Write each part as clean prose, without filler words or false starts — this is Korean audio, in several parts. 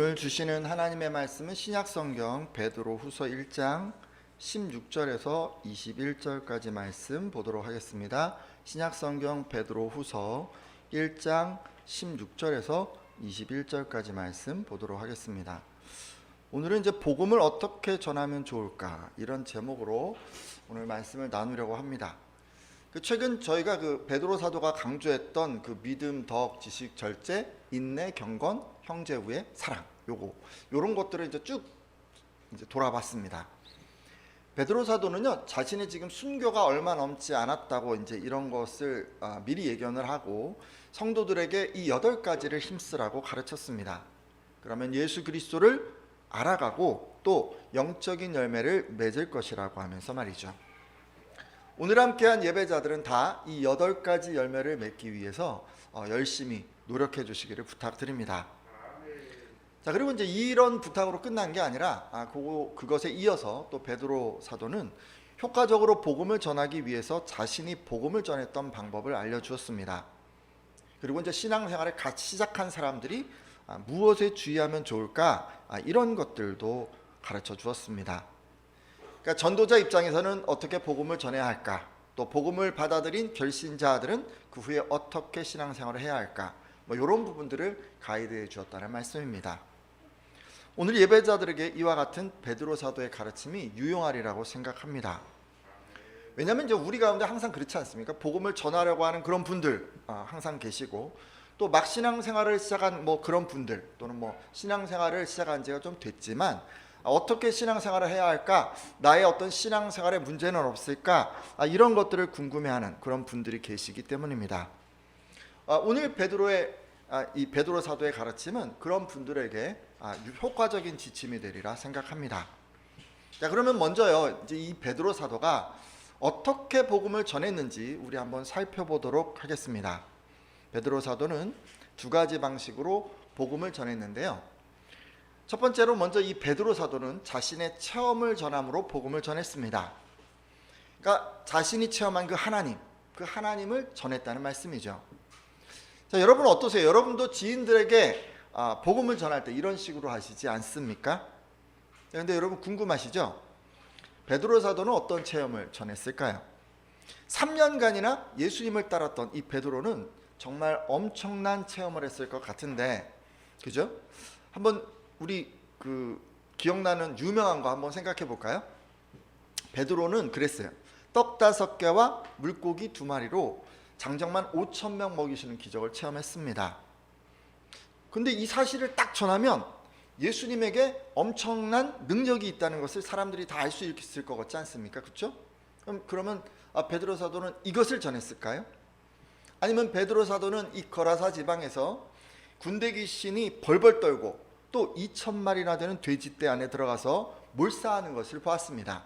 오늘 주시는 하나님의 말씀은 신약성경 베드로후서 1장 16절에서 21절까지 말씀 보도록 하겠습니다. 신약성경 베드로후서 1장 16절에서 21절까지 말씀 보도록 하겠습니다. 오늘은 이제 복음을 어떻게 전하면 좋을까, 이런 제목으로 오늘 말씀을 나누려고 합니다. 최근 저희가 베드로 사도가 강조했던 믿음, 덕, 지식, 절제, 인내, 경건, 형제 후의 사랑, 요런 것들을 이제 쭉 돌아봤습니다. 베드로 사도는요, 자신이 지금 순교가 얼마 넘지 않았다고 이제 이런 것을 미리 예견을 하고 성도들에게 이 8가지를 힘쓰라고 가르쳤습니다. 그러면 예수 그리스도를 알아가고 또 영적인 열매를 맺을 것이라고 하면서 말이죠. 오늘 함께한 예배자들은 다 이 8가지 열매를 맺기 위해서 열심히 노력해 주시기를 부탁드립니다. 자, 그리고 이제 이런 부탁으로 끝난 게 아니라 그것에 이어서 또 베드로 사도는 효과적으로 복음을 전하기 위해서 자신이 복음을 전했던 방법을 알려주었습니다. 그리고 이제 신앙생활을 같이 시작한 사람들이 무엇에 주의하면 좋을까, 이런 것들도 가르쳐 주었습니다. 그러니까 전도자 입장에서는 어떻게 복음을 전해야 할까, 또 복음을 받아들인 결신자들은 그 후에 어떻게 신앙생활을 해야 할까, 이런 부분들을 가이드해 주었다는 말씀입니다. 오늘 예배자들에게 이와 같은 베드로 사도의 가르침이 유용하리라고 생각합니다. 왜냐하면 이제 우리 가운데 항상 그렇지 않습니까? 복음을 전하려고 하는 그런 분들 항상 계시고, 또 막 신앙생활을 시작한 그런 분들, 또는 신앙생활을 시작한 지가 좀 됐지만 어떻게 신앙생활을 해야 할까, 나의 어떤 신앙생활에 문제는 없을까, 이런 것들을 궁금해하는 그런 분들이 계시기 때문입니다. 오늘 이 베드로 사도의 가르침은 그런 분들에게 효과적인 지침이 되리라 생각합니다. 자, 그러면 먼저요, 이제 이 베드로 사도가 어떻게 복음을 전했는지 우리 한번 살펴보도록 하겠습니다. 베드로 사도는 2가지 방식으로 복음을 전했는데요. 첫 번째로 먼저 이 베드로 사도는 자신의 체험을 전함으로 복음을 전했습니다. 그러니까 자신이 체험한 그 하나님을 전했다는 말씀이죠. 자, 여러분 어떠세요? 여러분도 지인들에게 복음을 전할 때 이런 식으로 하시지 않습니까? 그런데 여러분 궁금하시죠? 베드로 사도는 어떤 체험을 전했을까요? 3년간이나 예수님을 따랐던 이 베드로는 정말 엄청난 체험을 했을 것 같은데, 그죠? 한번 우리 기억나는 유명한 거 한번 생각해 볼까요? 베드로는 그랬어요. 떡 5개와 물고기 2마리로 장정만 5,000명 먹이시는 기적을 체험했습니다. 근데 이 사실을 딱 전하면 예수님에게 엄청난 능력이 있다는 것을 사람들이 다 알 수 있을 것 같지 않습니까? 그렇죠? 그러면 베드로 사도는 이것을 전했을까요? 아니면 베드로 사도는 이 거라사 지방에서 군대 귀신이 벌벌 떨고 또 2,000마리나 되는 돼지떼 안에 들어가서 몰사하는 것을 보았습니다.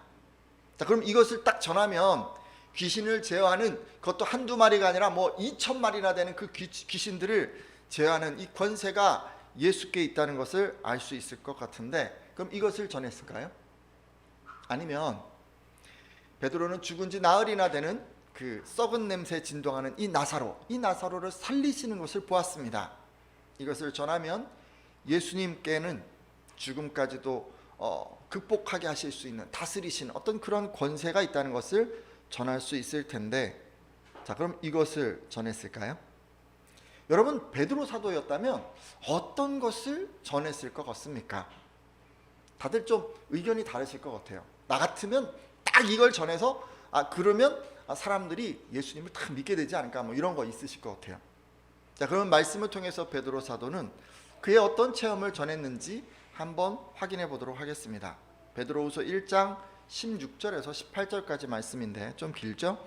자, 그럼 이것을 딱 전하면 귀신을 제어하는, 그것도 한두 마리가 아니라 2,000마리나 되는 그 귀신들을 제어하는 이 권세가 예수께 있다는 것을 알 수 있을 것 같은데, 그럼 이것을 전했을까요? 아니면 베드로는 죽은 지 나흘이나 되는 그 썩은 냄새에 진동하는 이 나사로를 살리시는 것을 보았습니다. 이것을 전하면 예수님께는 죽음까지도 극복하게 하실 수 있는, 다스리시는 어떤 그런 권세가 있다는 것을 전할 수 있을 텐데, 자, 그럼 이것을 전했을까요? 여러분, 베드로 사도였다면 어떤 것을 전했을 것 같습니까? 다들 좀 의견이 다르실 것 같아요. 나 같으면 딱 이걸 전해서 그러면 사람들이 예수님을 딱 믿게 되지 않을까, 이런 거 있으실 것 같아요. 자, 그러면 말씀을 통해서 베드로 사도는 그의 어떤 체험을 전했는지 한번 확인해 보도록 하겠습니다. 베드로후서 1장 16절에서 18절까지 말씀인데 좀 길죠?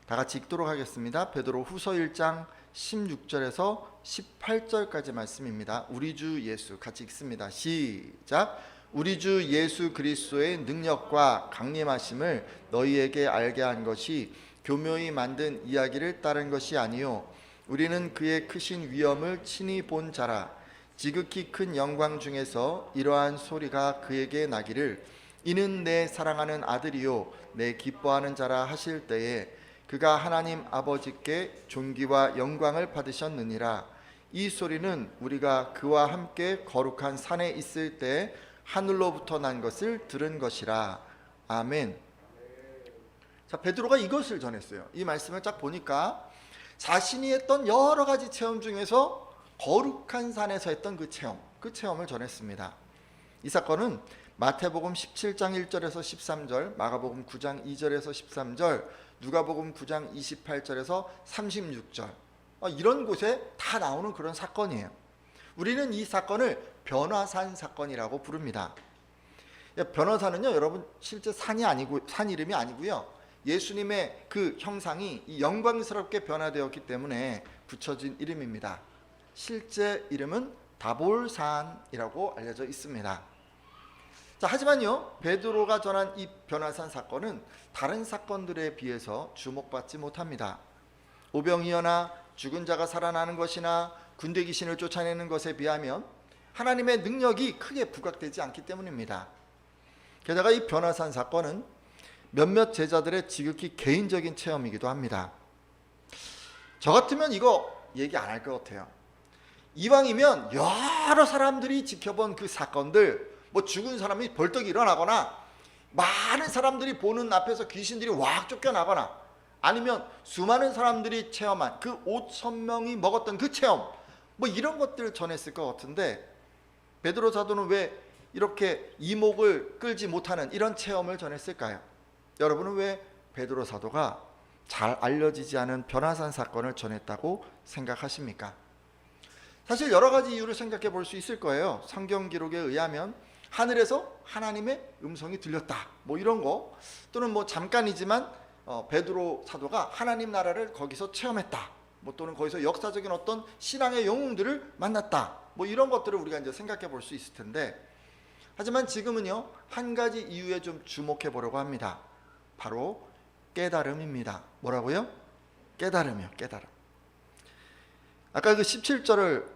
다 같이 읽도록 하겠습니다. 베드로후서 1장 16절에서 18절까지 말씀입니다. 우리 주 예수, 같이 읽습니다. 시작. 우리 주 예수 그리스도의 능력과 강림하심을 너희에게 알게 한 것이 교묘히 만든 이야기를 따른 것이 아니요, 우리는 그의 크신 위엄을 친히 본 자라. 지극히 큰 영광 중에서 이러한 소리가 그에게 나기를, 이는 내 사랑하는 아들이요 내 기뻐하는 자라 하실 때에 그가 하나님 아버지께 존귀와 영광을 받으셨느니라. 이 소리는 우리가 그와 함께 거룩한 산에 있을 때 하늘로부터 난 것을 들은 것이라. 아멘. 자, 베드로가 이것을 전했어요. 이 말씀을 딱 보니까 자신이 했던 여러 가지 체험 중에서 거룩한 산에서 했던 그 체험을 전했습니다. 이 사건은 마태복음 17장 1절에서 13절, 마가복음 9장 2절에서 13절, 누가복음 9장 28절에서 36절, 이런 곳에 다 나오는 그런 사건이에요. 우리는 이 사건을 변화산 사건이라고 부릅니다. 변화산은요, 여러분 실제 산 이름이 아니고요, 예수님의 그 형상이 영광스럽게 변화되었기 때문에 붙여진 이름입니다. 실제 이름은 다볼산이라고 알려져 있습니다. 자, 하지만요, 베드로가 전한 이 변화산 사건은 다른 사건들에 비해서 주목받지 못합니다. 오병이어나 죽은 자가 살아나는 것이나 군대 귀신을 쫓아내는 것에 비하면 하나님의 능력이 크게 부각되지 않기 때문입니다. 게다가 이 변화산 사건은 몇몇 제자들의 지극히 개인적인 체험이기도 합니다. 저 같으면 이거 얘기 안 할 것 같아요. 이왕이면 여러 사람들이 지켜본 그 사건들, 뭐 죽은 사람이 벌떡 일어나거나 많은 사람들이 보는 앞에서 귀신들이 확 쫓겨나거나 아니면 수많은 사람들이 체험한 그 5,000명이 먹었던 그 체험, 뭐 이런 것들을 전했을 것 같은데 베드로 사도는 왜 이렇게 이목을 끌지 못하는 이런 체험을 전했을까요? 여러분은 왜 베드로 사도가 잘 알려지지 않은 변화산 사건을 전했다고 생각하십니까? 사실 여러 가지 이유를 생각해 볼 수 있을 거예요. 성경 기록에 의하면 하늘에서 하나님의 음성이 들렸다, 뭐 이런 거, 또는 뭐 잠깐이지만 베드로 사도가 하나님 나라를 거기서 체험했다, 뭐 또는 거기서 역사적인 어떤 신앙의 영웅들을 만났다, 뭐 이런 것들을 우리가 이제 생각해 볼 수 있을 텐데, 하지만 지금은요, 한 가지 이유에 좀 주목해 보려고 합니다. 바로 깨달음입니다. 뭐라고요? 깨달음이요. 깨달음. 아까 그 17절을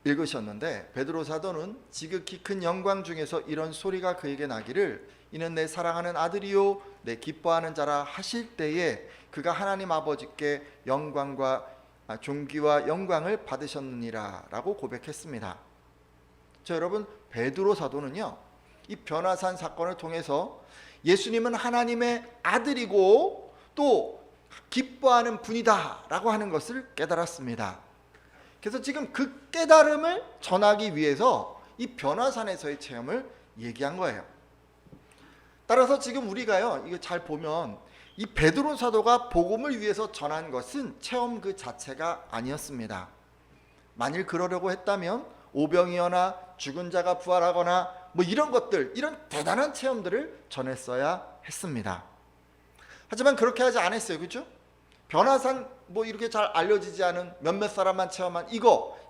읽으셨는데 베드로 사도는 지극히 큰 영광 중에서 이런 소리가 그에게 나기를 이는 내 사랑하는 아들이요 내 기뻐하는 자라 하실 때에 그가 하나님 아버지께 영광과 존귀와 영광을 받으셨느니라 라고 고백했습니다. 자, 여러분, 베드로 사도는요, 이 변화산 사건을 통해서 예수님은 하나님의 아들이고 또 기뻐하는 분이다 라고 하는 것을 깨달았습니다. 그래서 지금 그 깨달음을 전하기 위해서 이 변화산에서의 체험을 얘기한 거예요. 따라서 지금 우리가요, 이거 잘 보면 이 베드로 사도가 복음을 위해서 전한 것은 체험 그 자체가 아니었습니다. 만일 그러려고 했다면 오병이어나 죽은 자가 부활하거나 뭐 이런 것들, 이런 대단한 체험들을 전했어야 했습니다. 하지만 그렇게 하지 않았어요. 그렇죠? 변화산 뭐 이렇게 잘 알려지지 않은 몇몇 사람만 체험한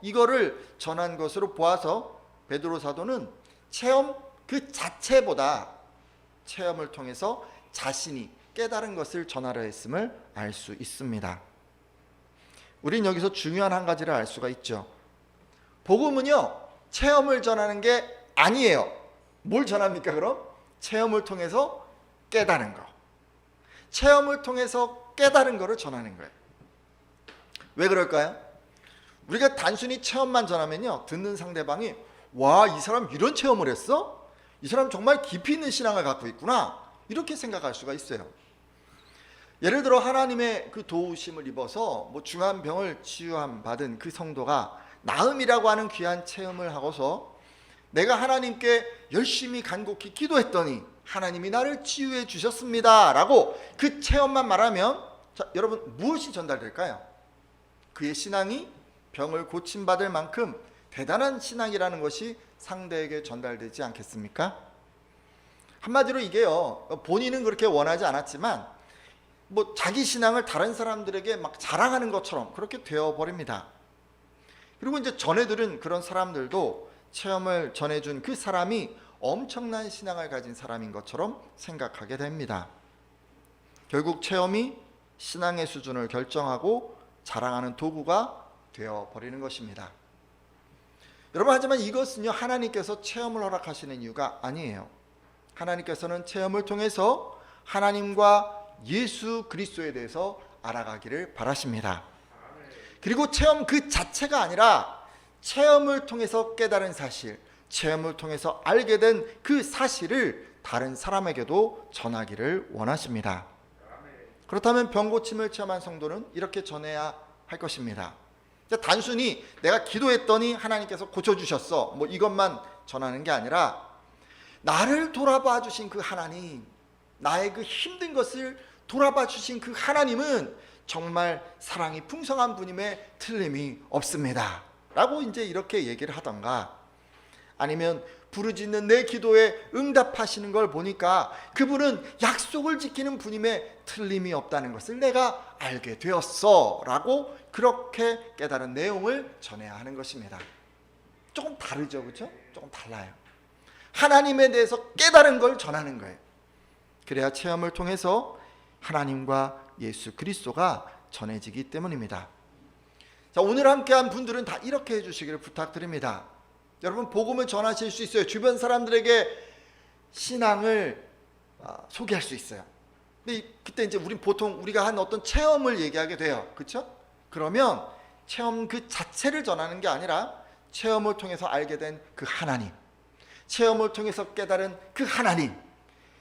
이거를 전한 것으로 보아서 베드로 사도는 체험 그 자체보다 체험을 통해서 자신이 깨달은 것을 전하려 했음을 알 수 있습니다. 우린 여기서 중요한 한 가지를 알 수가 있죠. 복음은요, 체험을 전하는 게 아니에요. 뭘 전합니까 그럼? 체험을 통해서 깨달은 거. 체험을 통해서 깨달은 거를 전하는 거예요. 왜 그럴까요? 우리가 단순히 체험만 전하면요, 듣는 상대방이 와, 이 사람 이런 체험을 했어? 이 사람 정말 깊이 있는 신앙을 갖고 있구나, 이렇게 생각할 수가 있어요. 예를 들어 하나님의 그 도우심을 입어서 뭐 중한 병을 치유함 받은 그 성도가 나음이라고 하는 귀한 체험을 하고서 내가 하나님께 열심히 간곡히 기도했더니 하나님이 나를 치유해 주셨습니다 라고 그 체험만 말하면, 자, 여러분, 무엇이 전달될까요? 그의 신앙이 병을 고침받을 만큼 대단한 신앙이라는 것이 상대에게 전달되지 않겠습니까? 한마디로 이게요, 본인은 그렇게 원하지 않았지만 뭐 자기 신앙을 다른 사람들에게 막 자랑하는 것처럼 그렇게 되어버립니다. 그리고 이제 전해들은 그런 사람들도 체험을 전해준 그 사람이 엄청난 신앙을 가진 사람인 것처럼 생각하게 됩니다. 결국 체험이 신앙의 수준을 결정하고 자랑하는 도구가 되어버리는 것입니다. 여러분, 하지만 이것은요, 하나님께서 체험을 허락하시는 이유가 아니에요. 하나님께서는 체험을 통해서 하나님과 예수 그리스도에 대해서 알아가기를 바라십니다. 그리고 체험 그 자체가 아니라 체험을 통해서 깨달은 사실, 체험을 통해서 알게 된 그 사실을 다른 사람에게도 전하기를 원하십니다. 그렇다면 병고침을 체험한 성도는 이렇게 전해야 할 것입니다. 단순히 내가 기도했더니 하나님께서 고쳐주셨어, 뭐 이것만 전하는 게 아니라 나를 돌아봐 주신 그 하나님, 나의 그 힘든 것을 돌아봐 주신 그 하나님은 정말 사랑이 풍성한 분임에 틀림이 없습니다 라고 이제 이렇게 얘기를 하던가, 아니면 부르짖는 내 기도에 응답하시는 걸 보니까 그분은 약속을 지키는 분임에 틀림이 없다는 것을 내가 알게 되었어 라고 그렇게 깨달은 내용을 전해야 하는 것입니다. 조금 다르죠, 그렇죠? 조금 달라요. 하나님에 대해서 깨달은 걸 전하는 거예요. 그래야 체험을 통해서 하나님과 예수 그리스도가 전해지기 때문입니다. 자, 오늘 함께한 분들은 다 이렇게 해주시기를 부탁드립니다. 여러분, 복음을 전하실 수 있어요. 주변 사람들에게 신앙을 소개할 수 있어요. 근데 그때 이제 보통 우리가 한 어떤 체험을 얘기하게 돼요, 그렇죠? 그러면 체험 그 자체를 전하는 게 아니라 체험을 통해서 알게 된 그 하나님, 체험을 통해서 깨달은 그 하나님,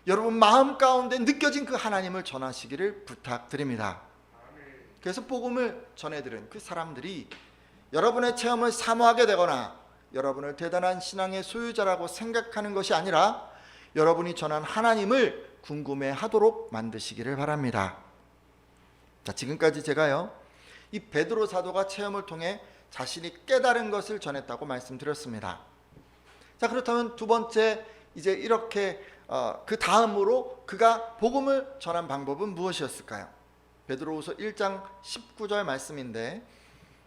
여러분 마음 가운데 느껴진 그 하나님을 전하시기를 부탁드립니다. 그래서 복음을 전해들은 그 사람들이 여러분의 체험을 사모하게 되거나 여러분을 대단한 신앙의 소유자라고 생각하는 것이 아니라 여러분이 전한 하나님을 궁금해하도록 만드시기를 바랍니다. 자, 지금까지 제가요, 이 베드로 사도가 체험을 통해 자신이 깨달은 것을 전했다고 말씀드렸습니다. 자, 그렇다면 두 번째, 이제 이렇게 그 다음으로 그가 복음을 전한 방법은 무엇이었을까요? 베드로후서 1장 19절 말씀인데,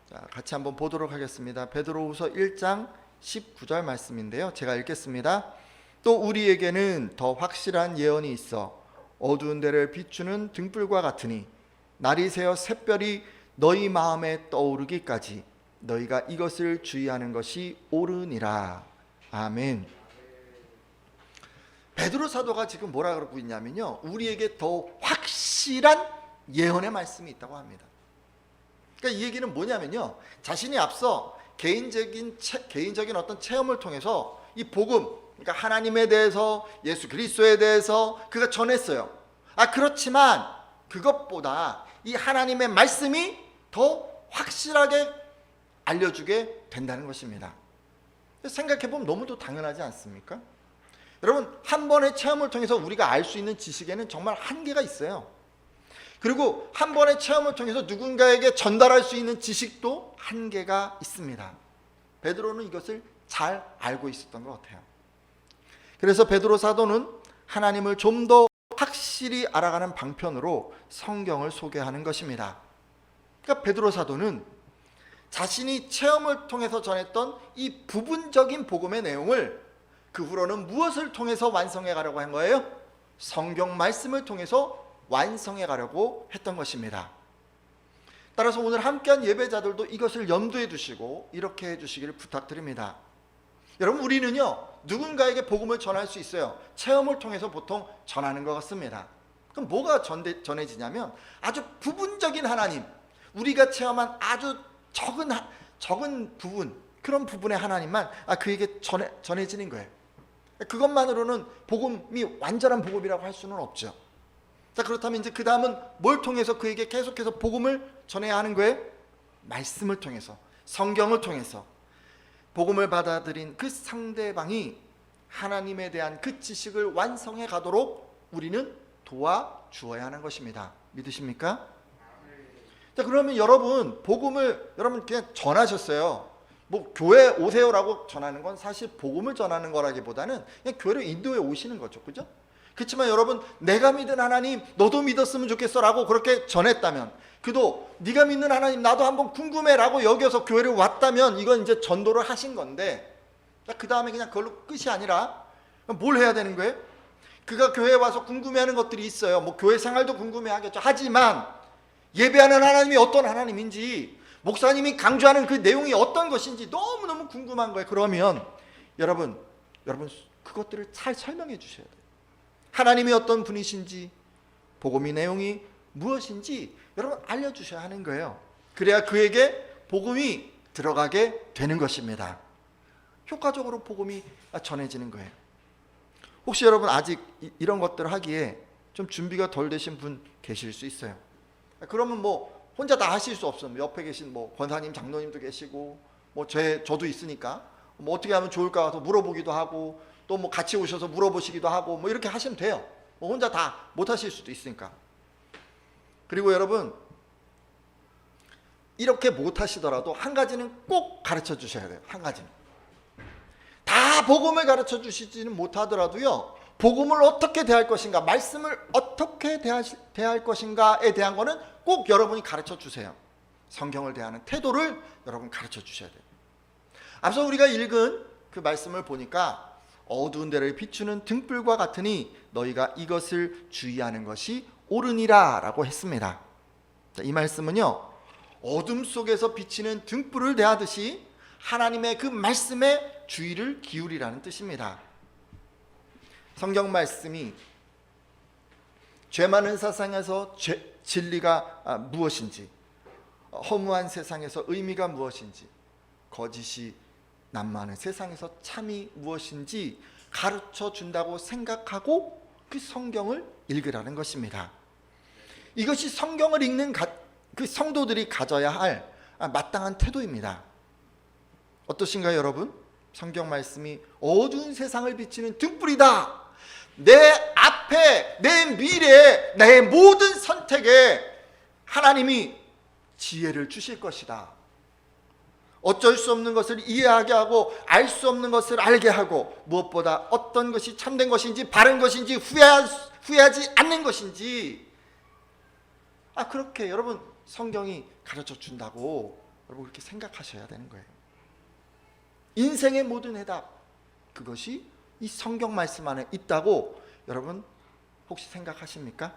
자, 같이 한번 보도록 하겠습니다. 베드로후서 1장 19절 말씀인데요, 제가 읽겠습니다. 또 우리에게는 더 확실한 예언이 있어 어두운 데를 비추는 등불과 같으니 날이 새어 샛별이 너희 마음에 떠오르기까지 너희가 이것을 주의하는 것이 옳으니라. 아멘. 베드로 사도가 지금 뭐라 그러고 있냐면요, 우리에게 더 확실한 예언의 말씀이 있다고 합니다. 그러니까 이 얘기는 뭐냐면요, 자신이 앞서 개인적인 어떤 체험을 통해서 이 복음, 그러니까 하나님에 대해서, 예수 그리스도에 대해서 그가 전했어요. 그렇지만 그것보다 이 하나님의 말씀이 더 확실하게 알려주게 된다는 것입니다. 생각해보면 너무도 당연하지 않습니까? 여러분, 한 번의 체험을 통해서 우리가 알 수 있는 지식에는 정말 한계가 있어요. 그리고 한 번의 체험을 통해서 누군가에게 전달할 수 있는 지식도 한계가 있습니다. 베드로는 이것을 잘 알고 있었던 것 같아요. 그래서 베드로 사도는 하나님을 좀 더 확실히 알아가는 방편으로 성경을 소개하는 것입니다. 그러니까 베드로 사도는 자신이 체험을 통해서 전했던 이 부분적인 복음의 내용을 그 후로는 무엇을 통해서 완성해 가려고 한 거예요? 성경 말씀을 통해서 완성해 가려고 했던 것입니다. 따라서 오늘 함께한 예배자들도 이것을 염두에 두시고 이렇게 해주시기를 부탁드립니다. 여러분, 우리는요, 누군가에게 복음을 전할 수 있어요. 체험을 통해서 보통 전하는 것 같습니다. 그럼 뭐가 전해지냐면 아주 부분적인 하나님, 우리가 체험한 아주 적은 부분, 그런 부분의 하나님만 그에게 전해지는 거예요. 그것만으로는 복음이 완전한 복음이라고 할 수는 없죠. 자, 그렇다면 이제 그 다음은 뭘 통해서 그에게 계속해서 복음을 전해야 하는 거예요? 말씀을 통해서, 성경을 통해서 복음을 받아들인 그 상대방이 하나님에 대한 그 지식을 완성해 가도록 우리는 도와주어야 하는 것입니다. 믿으십니까? 자, 그러면 여러분, 복음을 여러분 그냥 전하셨어요. 뭐 교회 오세요라고 전하는 건 사실 복음을 전하는 거라기보다는 그냥 교회로 인도해 오시는 거죠, 그죠? 그렇지만 여러분, 내가 믿은 하나님 너도 믿었으면 좋겠어 라고 그렇게 전했다면, 그도 네가 믿는 하나님 나도 한번 궁금해 라고 여겨서 교회를 왔다면 이건 이제 전도를 하신 건데, 그 다음에 그냥 그걸로 끝이 아니라 뭘 해야 되는 거예요? 그가 교회에 와서 궁금해하는 것들이 있어요. 뭐 교회 생활도 궁금해하겠죠. 하지만 예배하는 하나님이 어떤 하나님인지, 목사님이 강조하는 그 내용이 어떤 것인지 너무너무 궁금한 거예요. 그러면 여러분 그것들을 잘 설명해 주셔야 돼요. 하나님이 어떤 분이신지, 복음의 내용이 무엇인지 여러분 알려주셔야 하는 거예요. 그래야 그에게 복음이 들어가게 되는 것입니다. 효과적으로 복음이 전해지는 거예요. 혹시 여러분 아직 이런 것들을 하기에 좀 준비가 덜 되신 분 계실 수 있어요. 그러면 뭐 혼자 다 하실 수 없어요. 옆에 계신 뭐 권사님, 장로님도 계시고 뭐 저도 있으니까 뭐 어떻게 하면 좋을까 해서 물어보기도 하고 또 뭐 같이 오셔서 물어보시기도 하고 뭐 이렇게 하시면 돼요. 뭐 혼자 다 못 하실 수도 있으니까. 그리고 여러분 이렇게 못 하시더라도 한 가지는 꼭 가르쳐 주셔야 돼요. 한 가지는. 다 복음을 가르쳐 주시지는 못하더라도요, 복음을 어떻게 대할 것인가, 말씀을 어떻게 대할 것인가에 대한 거는 꼭 여러분이 가르쳐 주세요. 성경을 대하는 태도를 여러분 가르쳐 주셔야 돼요. 앞서 우리가 읽은 그 말씀을 보니까 어두운 데를 비추는 등불과 같으니 너희가 이것을 주의하는 것이 옳으니라 라고 했습니다. 이 말씀은요, 어둠 속에서 비치는 등불을 대하듯이 하나님의 그 말씀에 주의를 기울이라는 뜻입니다. 성경 말씀이 죄 많은 세상에서 진리가 무엇인지, 허무한 세상에서 의미가 무엇인지, 거짓이 난무하는 세상에서 참이 무엇인지 가르쳐 준다고 생각하고 그 성경을 읽으라는 것입니다. 이것이 성경을 읽는 그 성도들이 가져야 할 마땅한 태도입니다. 어떠신가요, 여러분? 성경 말씀이 어두운 세상을 비치는 등불이다. 내 앞에, 내 미래에, 내 모든 선택에 하나님이 지혜를 주실 것이다. 어쩔 수 없는 것을 이해하게 하고 알 수 없는 것을 알게 하고 무엇보다 어떤 것이 참된 것인지 바른 것인지 후회하지 않는 것인지 그렇게 여러분 성경이 가르쳐 준다고 여러분 그렇게 생각하셔야 되는 거예요. 인생의 모든 해답, 그것이 이 성경 말씀 안에 있다고 여러분 혹시 생각하십니까?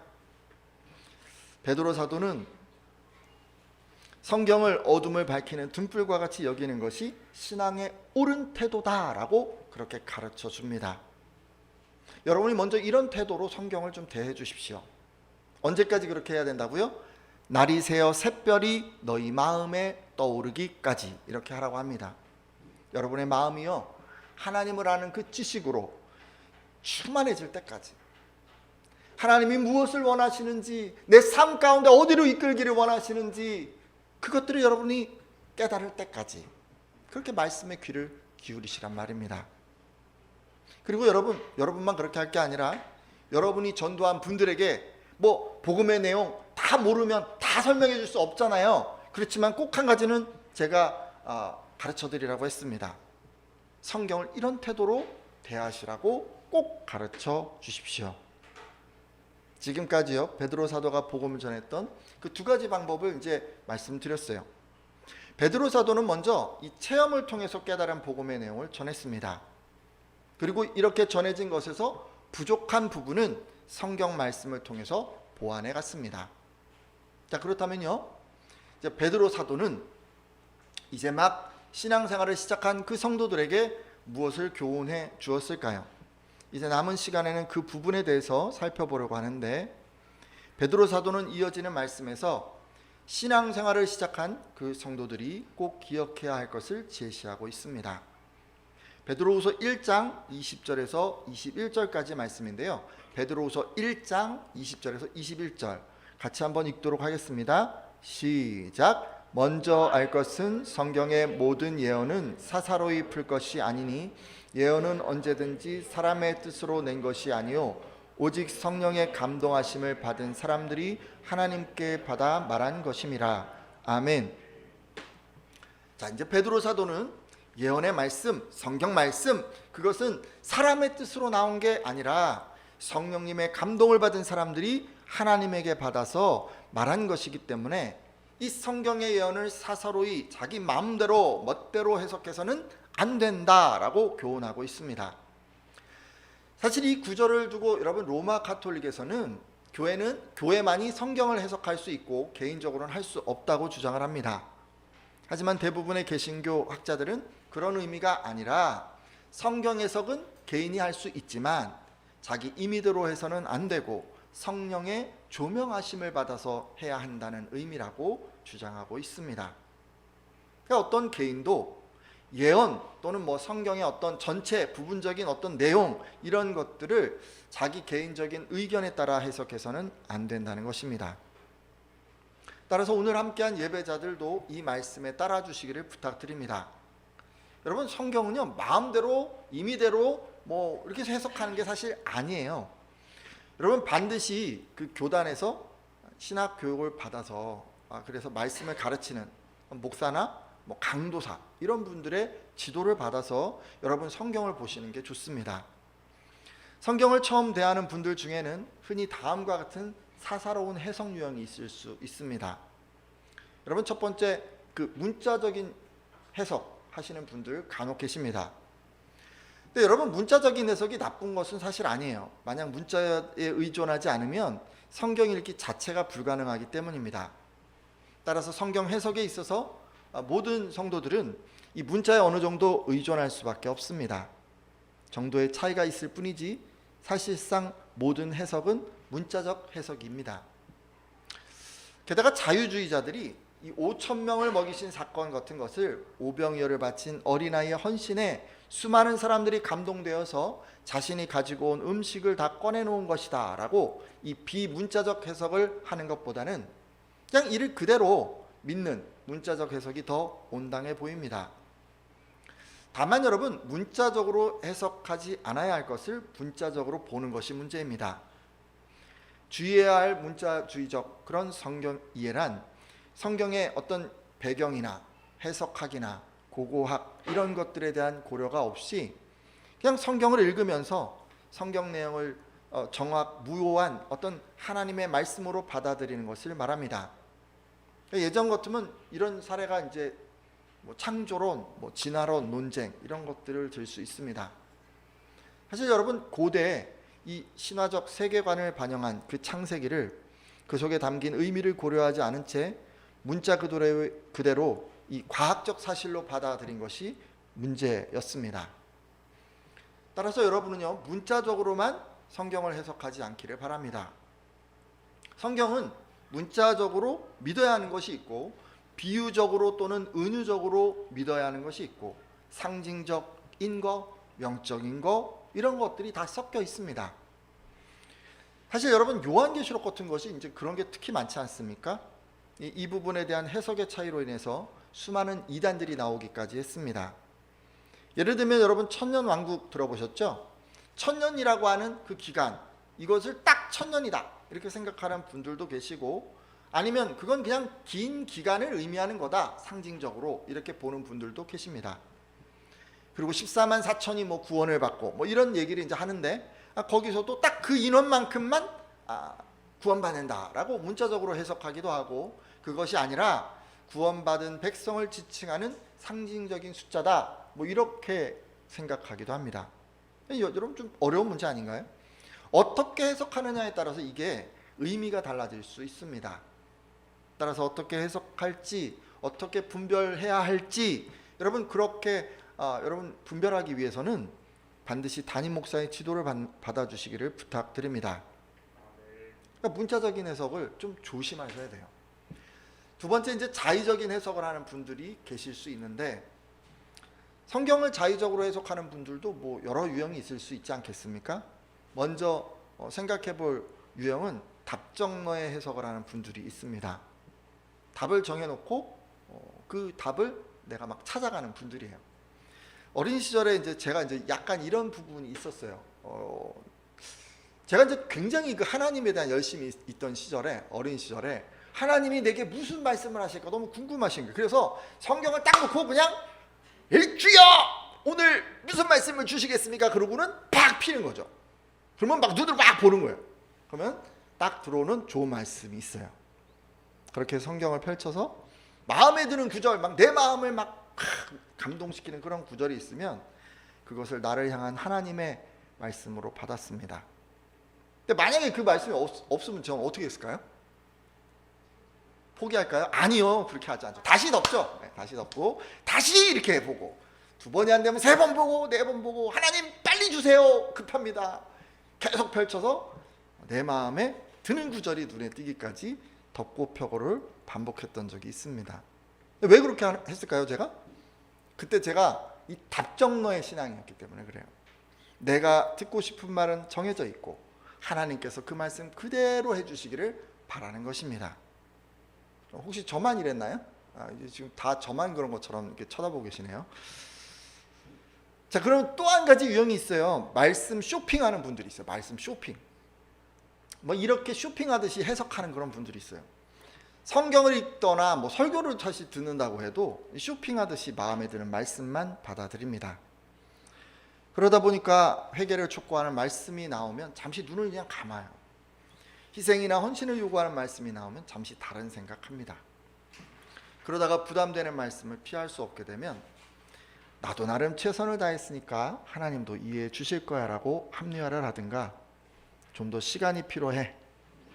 베드로 사도는 성경을 어둠을 밝히는 등불과 같이 여기는 것이 신앙의 옳은 태도다라고 그렇게 가르쳐 줍니다. 여러분이 먼저 이런 태도로 성경을 좀 대해 주십시오. 언제까지 그렇게 해야 된다고요? 날이 새어 샛별이 너희 마음에 떠오르기까지 이렇게 하라고 합니다. 여러분의 마음이요, 하나님을 아는 그 지식으로 충만해질 때까지, 하나님이 무엇을 원하시는지, 내 삶 가운데 어디로 이끌기를 원하시는지 그것들을 여러분이 깨달을 때까지 그렇게 말씀에 귀를 기울이시란 말입니다. 그리고 여러분만 그렇게 할 게 아니라 여러분이 전도한 분들에게 뭐 복음의 내용 다 모르면 다 설명해 줄 수 없잖아요. 그렇지만 꼭 한 가지는 제가 가르쳐 드리라고 했습니다. 성경을 이런 태도로 대하시라고 꼭 가르쳐 주십시오. 지금까지요, 베드로 사도가 복음을 전했던 그 두 가지 방법을 이제 말씀드렸어요. 베드로 사도는 먼저 이 체험을 통해서 깨달은 복음의 내용을 전했습니다. 그리고 이렇게 전해진 것에서 부족한 부분은 성경 말씀을 통해서 보완해 갔습니다. 자, 그렇다면요, 이제 베드로 사도는 이제 막 신앙생활을 시작한 그 성도들에게 무엇을 교훈해 주었을까요? 이제 남은 시간에는 그 부분에 대해서 살펴보려고 하는데, 베드로 사도는 이어지는 말씀에서 신앙생활을 시작한 그 성도들이 꼭 기억해야 할 것을 제시하고 있습니다. 베드로후서 1장 20절에서 21절까지 말씀인데요, 베드로후서 1장 20절에서 21절 같이 한번 읽도록 하겠습니다. 시작. 먼저 알 것은 성경의 모든 예언은 사사로이 풀 것이 아니니 예언은 언제든지 사람의 뜻으로 낸 것이 아니요 오직 성령의 감동하심을 받은 사람들이 하나님께 받아 말한 것임이라. 아멘. 자, 이제 베드로 사도는 예언의 말씀, 성경 말씀, 그것은 사람의 뜻으로 나온 게 아니라 성령님의 감동을 받은 사람들이 하나님에게 받아서 말한 것이기 때문에 이 성경의 예언을 사사로이 자기 마음대로 멋대로 해석해서는 안 된다라고 교훈하고 있습니다. 사실 이 구절을 두고 여러분 로마 가톨릭에서는 교회만이 성경을 해석할 수 있고 개인적으로는 할 수 없다고 주장을 합니다. 하지만 대부분의 개신교 학자들은 그런 의미가 아니라 성경 해석은 개인이 할 수 있지만 자기 임의대로 해서는 안 되고 성령의 조명하심을 받아서 해야 한다는 의미라고 주장하고 있습니다. 그러니까 어떤 개인도 예언 또는 뭐 성경의 어떤 전체 부분적인 어떤 내용 이런 것들을 자기 개인적인 의견에 따라 해석해서는 안 된다는 것입니다. 따라서 오늘 함께한 예배자들도 이 말씀에 따라 주시기를 부탁드립니다. 여러분, 성경은요 마음대로 임의대로 뭐 이렇게 해석하는 게 사실 아니에요. 여러분, 반드시 그 교단에서 신학 교육을 받아서 그래서 말씀을 가르치는 목사나 뭐 강도사 이런 분들의 지도를 받아서 여러분 성경을 보시는 게 좋습니다. 성경을 처음 대하는 분들 중에는 흔히 다음과 같은 사사로운 해석 유형이 있을 수 있습니다. 여러분, 첫 번째, 그 문자적인 해석 하시는 분들 간혹 계십니다. 근데 여러분, 문자적인 해석이 나쁜 것은 사실 아니에요. 만약 문자에 의존하지 않으면 성경 읽기 자체가 불가능하기 때문입니다. 따라서 성경 해석에 있어서 모든 성도들은 이 문자에 어느 정도 의존할 수밖에 없습니다. 정도의 차이가 있을 뿐이지 사실상 모든 해석은 문자적 해석입니다. 게다가 자유주의자들이 이 5천 명을 먹이신 사건 같은 것을 오병이어를 바친 어린아이의 헌신에 수많은 사람들이 감동되어서 자신이 가지고 온 음식을 다 꺼내놓은 것이다 라고 이 비문자적 해석을 하는 것보다는 그냥 이를 그대로 믿는 문자적 해석이 더 온당해 보입니다. 다만 여러분, 문자적으로 해석하지 않아야 할 것을 문자적으로 보는 것이 문제입니다. 주의해야 할 문자주의적 그런 성경 이해란 성경의 어떤 배경이나 해석학이나 고고학 이런 것들에 대한 고려가 없이 그냥 성경을 읽으면서 성경 내용을 정확무효한 어떤 하나님의 말씀으로 받아들이는 것을 말합니다. 예전 같으면 이런 사례가 이제 뭐 창조론, 뭐 진화론, 논쟁 이런 것들을 들 수 있습니다. 사실 여러분, 고대 이 신화적 세계관을 반영한 그 창세기를 그 속에 담긴 의미를 고려하지 않은 채 문자 그대로 이 과학적 사실로 받아들인 것이 문제였습니다. 따라서 여러분은요 문자적으로만 성경을 해석하지 않기를 바랍니다. 성경은 문자적으로 믿어야 하는 것이 있고 비유적으로 또는 은유적으로 믿어야 하는 것이 있고 상징적인 거, 영적인 거 이런 것들이 다 섞여 있습니다. 사실 여러분, 요한계시록 같은 것이 이제 그런 게 특히 많지 않습니까? 이 부분에 대한 해석의 차이로 인해서 수많은 이단들이 나오기까지 했습니다. 예를 들면 여러분, 천년왕국 들어보셨죠? 천년이라고 하는 그 기간, 이것을 딱 천년이다 이렇게 생각하는 분들도 계시고, 아니면 그건 그냥 긴 기간을 의미하는 거다 상징적으로 이렇게 보는 분들도 계십니다. 그리고 14만 4천이 뭐 구원을 받고 뭐 이런 얘기를 이제 하는데 거기서도 딱 그 인원만큼만 구원받는다라고 문자적으로 해석하기도 하고, 그것이 아니라 구원받은 백성을 지칭하는 상징적인 숫자다 뭐 이렇게 생각하기도 합니다. 여러분, 좀 어려운 문제 아닌가요? 어떻게 해석하느냐에 따라서 이게 의미가 달라질 수 있습니다. 따라서 어떻게 해석할지, 어떻게 분별해야 할지 여러분, 그렇게 여러분 분별하기 위해서는 반드시 담임 목사의 지도를 받아주시기를 부탁드립니다. 그러니까 문자적인 해석을 좀 조심하셔야 돼요. 두 번째, 이제 자의적인 해석을 하는 분들이 계실 수 있는데, 성경을 자의적으로 해석하는 분들도 뭐 여러 유형이 있을 수 있지 않겠습니까? 먼저 생각해 볼 유형은 답정너의 해석을 하는 분들이 있습니다. 답을 정해놓고 그 답을 내가 막 찾아가는 분들이에요. 어린 시절에 이제 제가 이제 약간 이런 부분이 있었어요. 제가 이제 굉장히 그 하나님에 대한 열심이 있던 시절에, 어린 시절에 하나님이 내게 무슨 말씀을 하실까 너무 궁금하신 거예요. 그래서 성경을 딱 놓고 그냥 주여 오늘 무슨 말씀을 주시겠습니까? 그러고는 팍 피는 거죠. 그러면 막 눈을 막 보는 거예요. 그러면 딱 들어오는 좋은 말씀이 있어요. 그렇게 성경을 펼쳐서 마음에 드는 구절, 막 내 마음을 막 감동시키는 그런 구절이 있으면 그것을 나를 향한 하나님의 말씀으로 받았습니다. 근데 만약에 그 말씀이 없으면 저는 어떻게 했을까요? 포기할까요? 아니요, 그렇게 하지 않죠. 다시 덮죠. 네, 다시 덮고 다시 이렇게 보고, 두 번이 안 되면 세 번 보고 네 번 보고, 하나님 빨리 주세요, 급합니다. 계속 펼쳐서 내 마음에 드는 구절이 눈에 띄기까지 덮고 펴고를 반복했던 적이 있습니다. 왜 그렇게 했을까요? 그때 제가 이 답정너의 신앙이었기 때문에 그래요. 내가 듣고 싶은 말은 정해져 있고 하나님께서 그 말씀 그대로 해주시기를 바라는 것입니다. 혹시 저만 이랬나요? 이제 지금 다 저만 그런 것처럼 이렇게 쳐다보고 계시네요. 자, 그럼 또 한 가지 유형이 있어요. 말씀 쇼핑하는 분들이 있어요. 말씀 쇼핑. 뭐 이렇게 쇼핑하듯이 해석하는 그런 분들이 있어요. 성경을 읽거나 뭐 설교를 다시 듣는다고 해도 쇼핑하듯이 마음에 드는 말씀만 받아들입니다. 그러다 보니까 회개를 촉구하는 말씀이 나오면 잠시 눈을 그냥 감아요. 희생이나 헌신을 요구하는 말씀이 나오면 잠시 다른 생각합니다. 그러다가 부담되는 말씀을 피할 수 없게 되면 나도 나름 최선을 다했으니까 하나님도 이해해 주실 거야 라고 합리화를 하든가, 좀 더 시간이 필요해,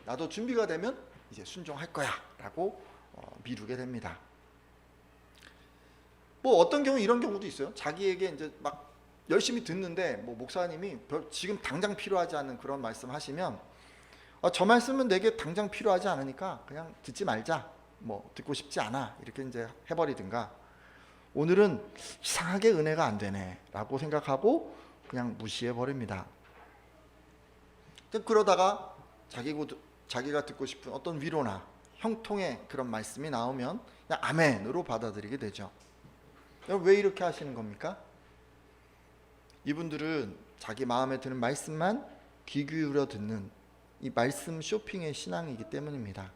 나도 준비가 되면 이제 순종할 거야 라고 미루게 됩니다. 뭐 어떤 경우 이런 경우도 있어요. 자기에게 이제 막 열심히 듣는데 뭐 목사님이 지금 당장 필요하지 않는 그런 말씀 하시면 저 말씀은 내게 당장 필요하지 않으니까 그냥 듣지 말자, 뭐 듣고 싶지 않아, 이렇게 이제 해버리든가, 오늘은 이상하게 은혜가 안 되네 라고 생각하고 그냥 무시해 버립니다. 그러다가 자기가 듣고 싶은 어떤 위로나 형통의 그런 말씀이 나오면 그냥 아멘으로 받아들이게 되죠. 여러분, 왜 이렇게 하시는 겁니까? 이분들은 자기 마음에 드는 말씀만 귀 기울여 듣는 이 말씀 쇼핑의 신앙이기 때문입니다.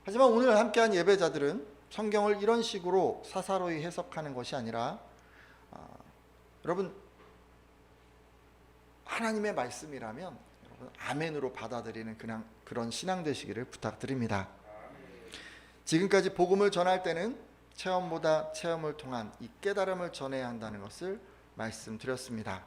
하지만 오늘 함께한 예배자들은 성경을 이런 식으로 사사로이 해석하는 것이 아니라 여러분, 하나님의 말씀이라면 여러분 아멘으로 받아들이는 그런 신앙 되시기를 부탁드립니다. 지금까지 복음을 전할 때는 체험보다 체험을 통한 이 깨달음을 전해야 한다는 것을 말씀드렸습니다.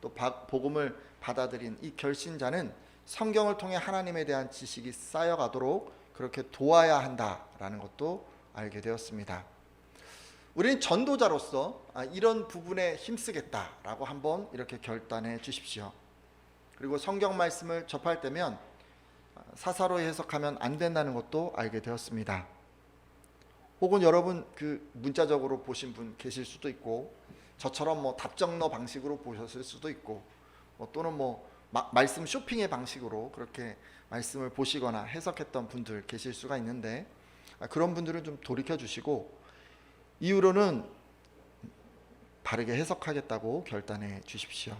또 복음을 받아들인 이 결신자는 성경을 통해 하나님에 대한 지식이 쌓여가도록 그렇게 도와야 한다라는 것도 알게 되었습니다. 우리는 전도자로서 이런 부분에 힘쓰겠다라고 한번 이렇게 결단해 주십시오. 그리고 성경 말씀을 접할 때면 사사로이 해석하면 안 된다는 것도 알게 되었습니다. 혹은 여러분 문자적으로 보신 분 계실 수도 있고, 저처럼 뭐 답정너 방식으로 보셨을 수도 있고, 또는 말씀 쇼핑의 방식으로 그렇게 말씀을 보시거나 해석했던 분들 계실 수가 있는데, 그런 분들은 좀 돌이켜 주시고 이후로는 바르게 해석하겠다고 결단해 주십시오.